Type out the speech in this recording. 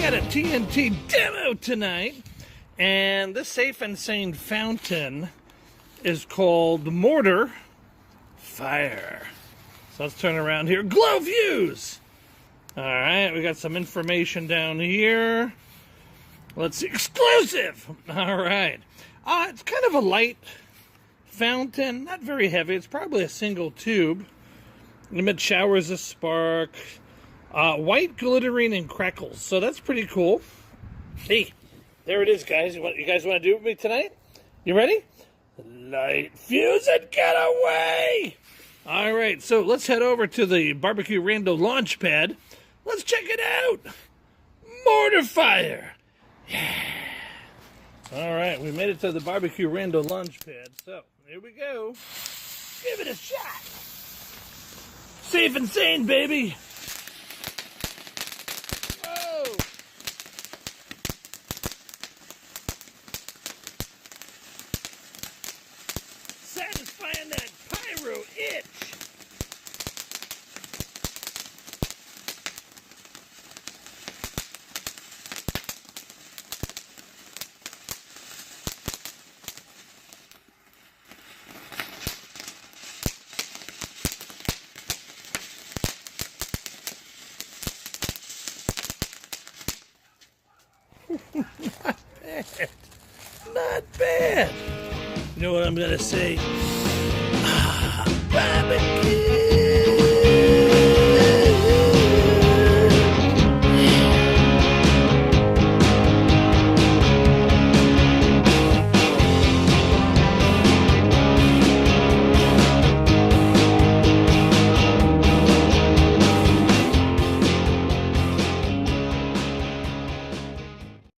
got a TNT demo tonight, and this Safe and Sane fountain is called Mortar Fire. So let's turn around here. Glow views! Alright, we got some information down here. Let's see. Exclusive! Alright. It's kind of a light fountain, not very heavy. It's probably a single tube. Emit showers of spark. White glittering and crackles. So that's pretty cool. Hey, there it is, guys. You guys want to do it with me tonight? You ready? Light fuse and get away! Alright, so let's head over to the BBQRando launch pad. Let's check it out! Mortar Fire! Yeah! Alright, we made it to the BBQRando launch pad. So, here we go. Give it a shot! Safe and Sane, baby! Whoa! Satisfying that Pyro itch! Not bad. Not bad. You know what I'm gonna say? Barbecue!